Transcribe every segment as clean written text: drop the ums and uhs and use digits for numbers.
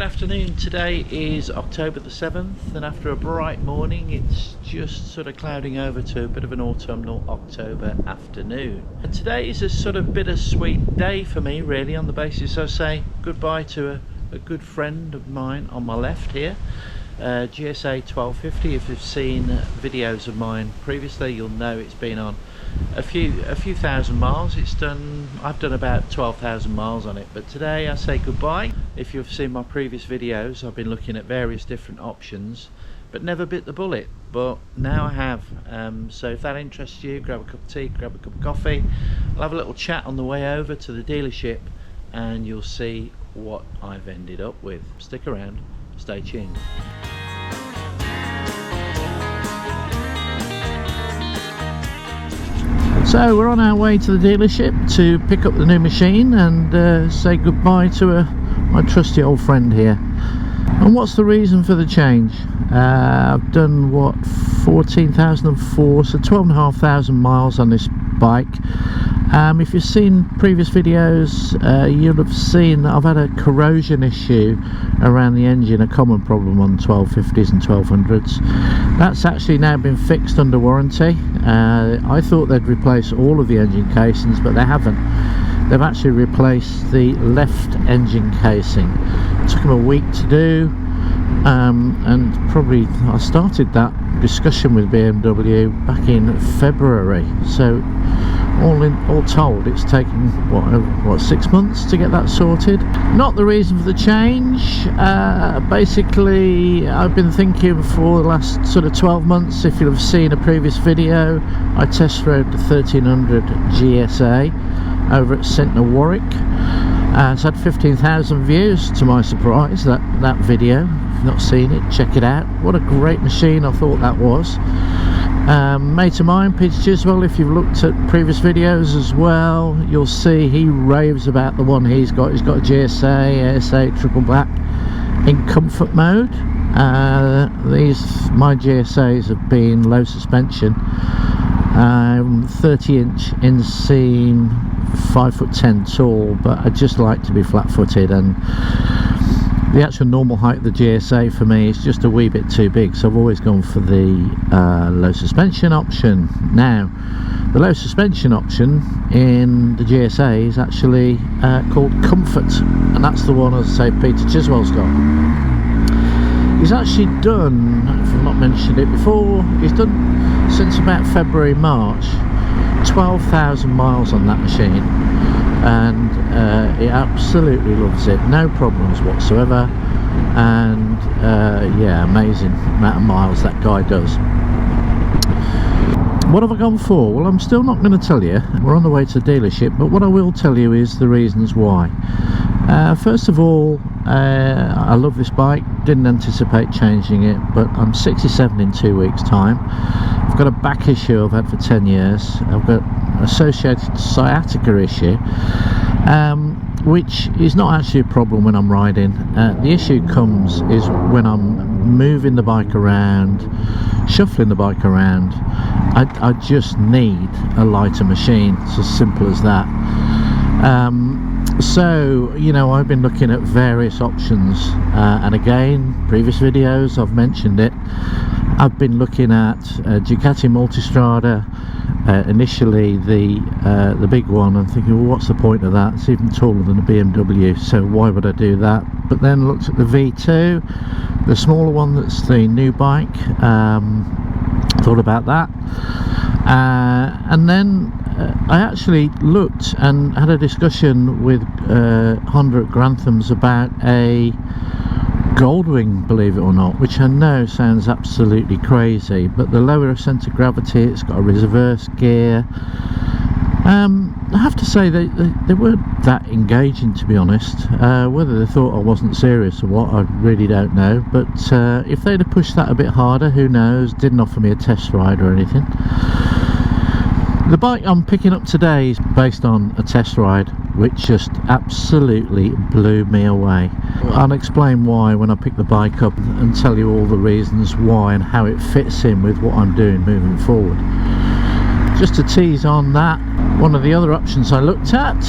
Good afternoon. Today is October the 7th, and after a bright morning it's just sort of clouding over to a bit of an autumnal October afternoon. And today is a sort of bittersweet day for me, really, on the basis I say goodbye to a good friend of mine on my left here, GSA 1250. If you've seen videos of mine previously, you'll know it's been on a few thousand miles. I've done about 12,000 miles on it, but today I say goodbye. If you've seen my previous videos, I've been looking at various different options but never bit the bullet, but now I have. So if that interests you, grab a cup of tea, grab a cup of coffee. I'll have a little chat on the way over to the dealership and you'll see what I've ended up with. Stick around, stay tuned. So we're on our way to the dealership to pick up the new machine and say goodbye to my trusty old friend here. And what's the reason for the change? I've done what, 14,004, so 12,500 miles on this bike. If you've seen previous videos, you'll have seen that I've had a corrosion issue around the engine, a common problem on 1250s and 1200s. That's actually now been fixed under warranty. I thought they'd replace all of the engine casings, but they haven't. They've actually replaced the left engine casing. It took them a week to do, and probably I started that discussion with BMW back in February. So all told, it's taken what 6 months to get that sorted. Not the reason for the change. Basically, I've been thinking for the last sort of 12 months. If you'll have seen a previous video, I test rode the 1300 GSA over at Centre Warwick. It's had 15,000 views, to my surprise, that video. If you've not seen it, check it out. What a great machine I thought that was. Mate of mine, Peter Chiswell, if you've looked at previous videos as well, you'll see he raves about the one he's got. He's got a GSA ASA triple black in comfort mode. My GSAs have been low suspension, 30-inch inseam, 5'10" tall, but I just like to be flat-footed, and the actual normal height of the GSA for me is just a wee bit too big, so I've always gone for the low suspension option. Now, the low suspension option in the GSA is actually called Comfort, and that's the one, as I say, Peter Chiswell's got. He's actually done, if I've not mentioned it before, he's done since about February, March, 12,000 miles on that machine, and he absolutely loves it, no problems whatsoever. And yeah, amazing amount of miles that guy does. What have I gone for? Well, I'm still not going to tell you. We're on the way to the dealership, but what I will tell you is the reasons why. First of all, I love this bike, didn't anticipate changing it, but I'm 67 in 2 weeks' time. I've got a back issue I've had for 10 years. I've got associated sciatica issue, which is not actually a problem when I'm riding. The issue comes is when I'm moving the bike around, shuffling the bike around. I just need a lighter machine. It's as simple as that. So, you know, I've been looking at various options, and again, previous videos I've mentioned it. I've been looking at Ducati Multistrada, initially the big one. I'm thinking, well, what's the point of that? It's even taller than a BMW, so why would I do that? But then looked at the V2, the smaller one that's the new bike. Thought about that, and then I actually looked and had a discussion with Honda at Grantham's about a Goldwing, believe it or not, which I know sounds absolutely crazy, but the lower centre of gravity, it's got a reverse gear. I have to say they weren't that engaging, to be honest. Whether they thought I wasn't serious or what, I really don't know, but if they'd have pushed that a bit harder, who knows. Didn't offer me a test ride or anything. The bike I'm picking up today is based on a test ride which just absolutely blew me away. I'll explain why when I pick the bike up and tell you all the reasons why and how it fits in with what I'm doing moving forward. Just to tease on that, one of the other options I looked at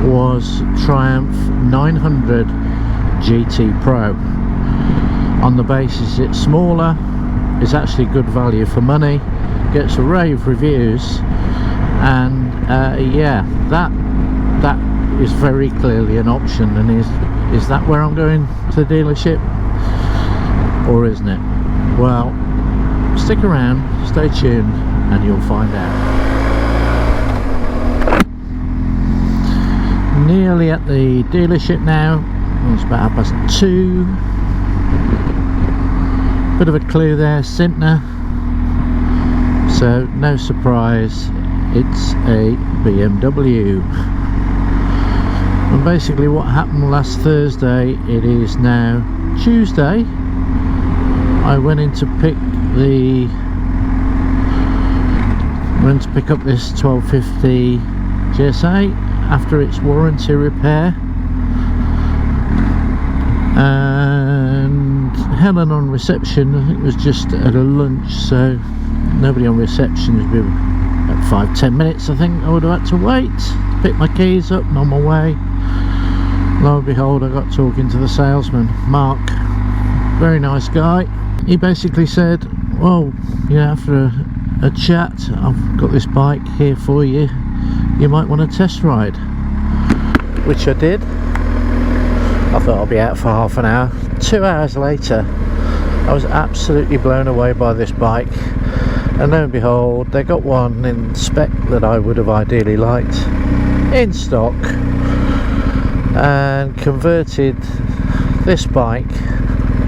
was Triumph 900 GT Pro, on the basis it's smaller, it's actually good value for money, gets rave reviews, and yeah, that is very clearly an option. And is that where I'm going to the dealership, or isn't it? Well, stick around, stay tuned, and you'll find out. Nearly at the dealership now. It's about 2:30. Bit of a clue there, Syntner. So no surprise, it's a BMW. And basically what happened last Thursday, it is now Tuesday, I went to pick up this 1250 GSA after its warranty repair, and Helen on reception, I think it was just at a lunch, so nobody on reception. Has been about 5-10 minutes I think I would have had to wait to pick my keys up and on my way. Lo and behold, I got talking to the salesman, Mark, very nice guy. He basically said, well, you know, after a chat, I've got this bike here for you, you might want a test ride, which I did. I thought I'll be out for half an hour. 2 hours later, I was absolutely blown away by this bike, and lo and behold, they got one in spec that I would have ideally liked in stock, and converted this bike,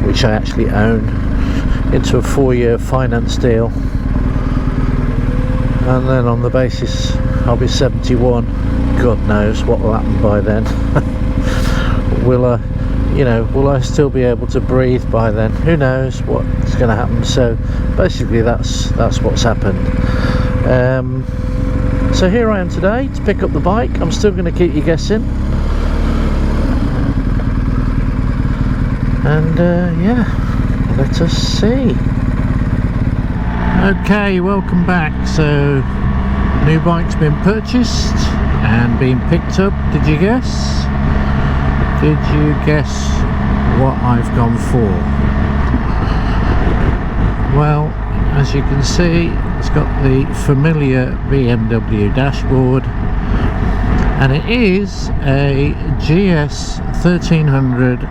which I actually own, into a 4-year finance deal. And then on the basis I'll be 71, God knows what will happen by then. Will I still be able to breathe by then? Who knows what's going to happen. So basically that's what's happened. So here I am today to pick up the bike. I'm still going to keep you guessing, and yeah, let us see. Okay, welcome back. So new bike's been purchased and being picked up. Did you guess? Did you guess what I've gone for? Well, as you can see, it's got the familiar BMW dashboard, and it is a GS 1300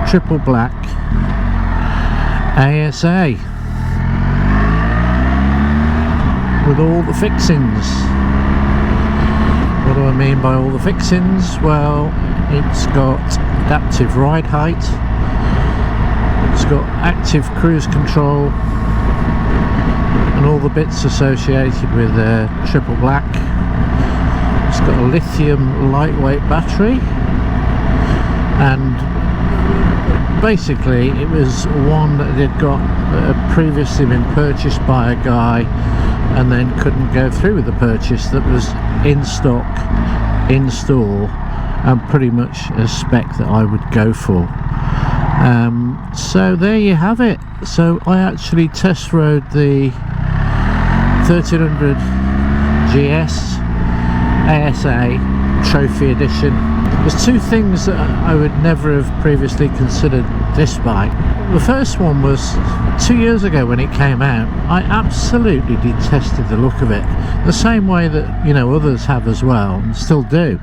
triple black ASA with all the fixings. What do I mean by all the fixings? Well, it's got adaptive ride height, it's got active cruise control, and all the bits associated with triple black. It's got a lithium lightweight battery, and basically it was one that had previously been purchased by a guy and then couldn't go through with the purchase, that was in stock, in store, and pretty much a spec that I would go for. So there you have it. So I actually test rode the 1300 GS ASA Trophy Edition. There's two things that I would never have previously considered this bike. The first one was 2 years ago when it came out. I absolutely detested the look of it, the same way that, you know, others have as well and still do.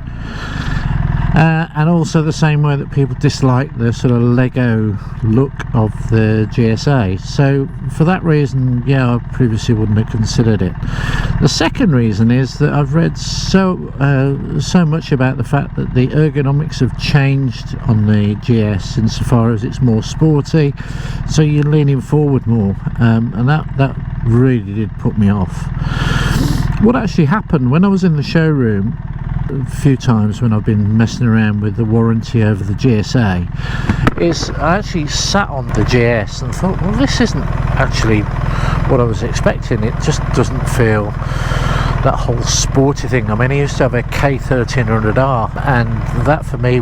And also the same way that people dislike the sort of Lego look of the GSA. So for that reason, yeah, I previously wouldn't have considered it. The second reason is that I've read so much about the fact that the ergonomics have changed on the GS insofar as it's more sporty, so you're leaning forward more, and that really did put me off. What actually happened when I was in the showroom a few times when I've been messing around with the warranty over the GSA, is I actually sat on the GS and thought, well, this isn't actually what I was expecting. It just doesn't feel that whole sporty thing. I mean, I used to have a K1300R, and that for me, you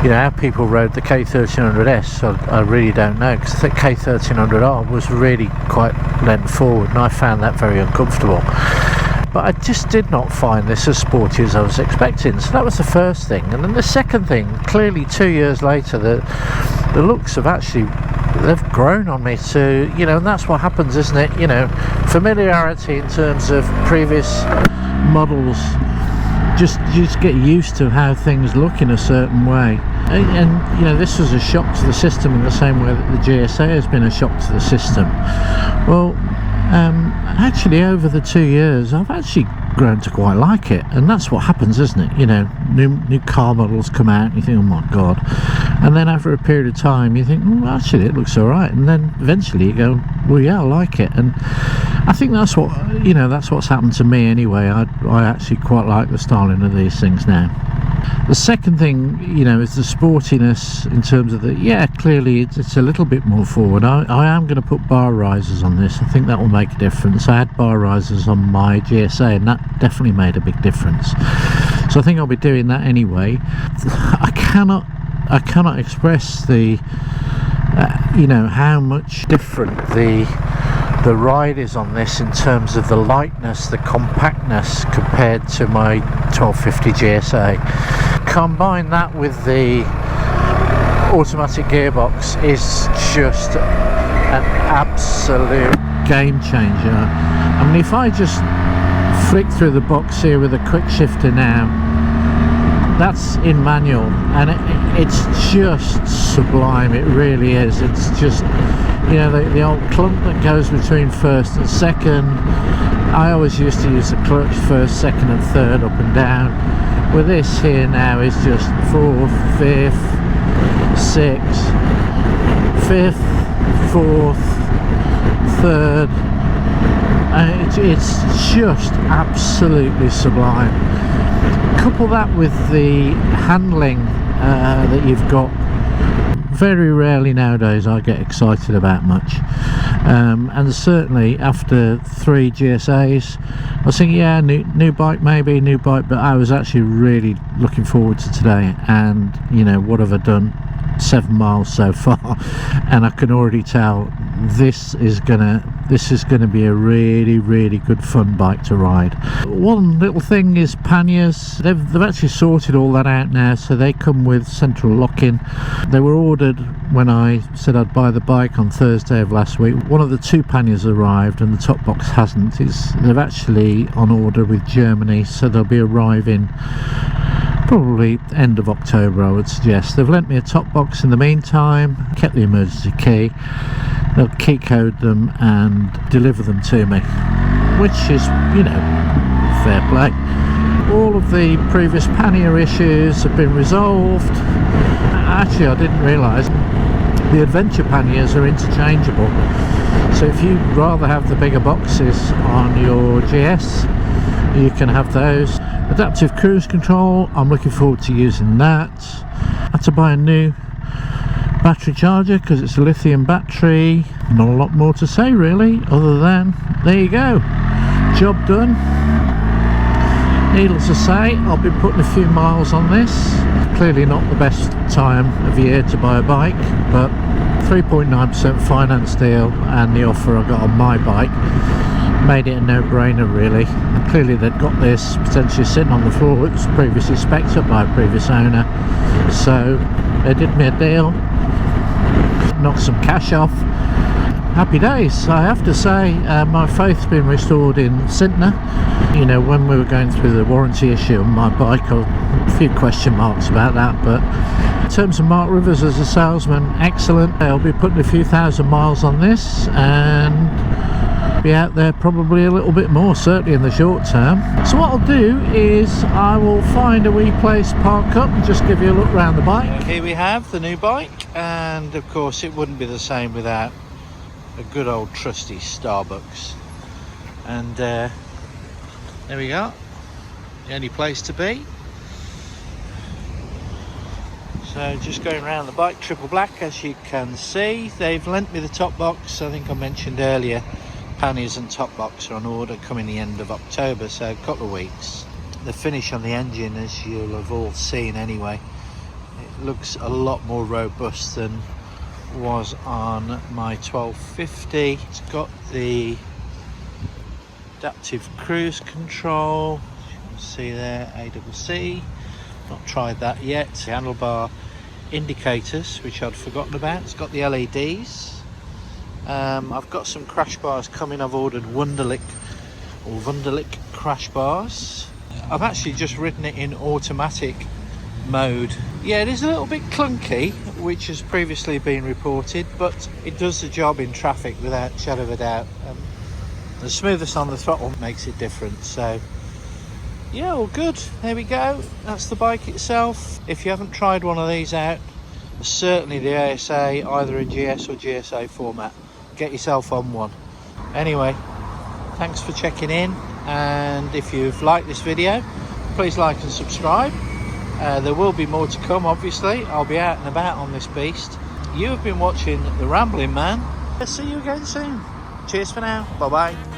know, how people rode the K1300S, I really don't know, because the K1300R was really quite leant forward, and I found that very uncomfortable. but I just did not find this as sporty as I was expecting. So that was the first thing. And then the second thing, clearly 2 years later, the looks have actually, they've grown on me to, you know, and that's what happens, isn't it? You know, familiarity in terms of previous models, you just get used to how things look in a certain way. And you know, this was a shock to the system in the same way that the GSA has been a shock to the system. Well, actually over the 2 years I've actually grown to quite like it, and that's what happens, isn't it? You know, new car models come out and you think, oh my god, and then after a period of time you think, well, actually it looks all right, and then eventually you go, well, yeah, I like it. And I think that's what, you know, that's what's happened to me anyway. I actually quite like the styling of these things now. The second thing, you know, is the sportiness in terms of the, yeah, clearly it's a little bit more forward. I am going to put bar risers on this. I think that will make a difference. I had bar risers on my GSA and that definitely made a big difference. So I think I'll be doing that anyway. I cannot express the, you know, how much different the ride is on this in terms of the lightness, the compactness compared to my 1250 GSA. Combine that with the automatic gearbox is just an absolute game changer. I mean, if I just flick through the box here with a quick shifter now, that's in manual, and it's just sublime. It really is. It's just, you know, the old clump that goes between first and second. I always used to use the clutch first, second and third, up and down. With this here now is just fourth, fifth, sixth, fifth, fourth, third, and it's just absolutely sublime. Couple that with the handling that you've got. Very rarely nowadays I get excited about much, and certainly after 3 GSAs I was thinking, yeah, new bike, maybe new bike, but I was actually really looking forward to today. And you know, what have I done? 7 miles so far, and I can already tell this is gonna be a really good fun bike to ride. One little thing is panniers. They've actually sorted all that out now, so they come with central locking. They were ordered when I said I'd buy the bike on Thursday of last week. One of the 2 panniers arrived and the top box hasn't. They're actually on order with Germany, so they'll be arriving probably end of October, I would suggest. They've lent me a top box in the meantime, kept the emergency key. They'll key code them and deliver them to me, which is, you know, fair play. All of the previous pannier issues have been resolved. Actually, I didn't realise the adventure panniers are interchangeable, so if you'd rather have the bigger boxes on your GS, you can have those. Adaptive cruise control, I'm looking forward to using that. I had to buy a new battery charger because it's a lithium battery. Not a lot more to say really, other than there you go, job done. Needless to say, I'll be putting a few miles on this. Clearly not the best time of year to buy a bike, but 3.9% finance deal and the offer I got on my bike made it a no-brainer really. Clearly they'd got this potentially sitting on the floor. It was previously spec'd up by a previous owner, so they did me a deal, knocked some cash off. Happy days. I have to say, my faith's been restored in Syntner. You know, when we were going through the warranty issue on my bike, a few question marks about that, but in terms of Mark Rivers as a salesman, excellent. I'll be putting a few thousand miles on this and be out there probably a little bit more, certainly in the short term. So what I'll do is I will find a wee place, park up and just give you a look around the bike. Here we have the new bike, and of course it wouldn't be the same without a good old trusty Starbucks. And there we go, the only place to be. So just going around the bike, triple black, as you can see. They've lent me the top box. I think I mentioned earlier, panniers and top box are on order, coming the end of October, so a couple of weeks. The finish on the engine, as you'll have all seen anyway, it looks a lot more robust than was on my 1250. It's got the adaptive cruise control, as you can see there, ACC. Not tried that yet. Handlebar indicators, which I'd forgotten about. It's got the LEDs. I've got some crash bars coming. I've ordered Wunderlich crash bars. I've actually just ridden it in automatic mode. Yeah, it is a little bit clunky, which has previously been reported, but it does the job in traffic without shadow of a doubt. The smoothness on the throttle makes it different. So yeah, all good. There we go. That's the bike itself. If you haven't tried one of these out, certainly the ASA, either in GS or GSA format, get yourself on one. Anyway, thanks for checking in, and if you've liked this video, please like and subscribe. There will be more to come, obviously. I'll be out and about on this beast. You have been watching The Rambling Man. I'll see you again soon. Cheers for now. Bye bye.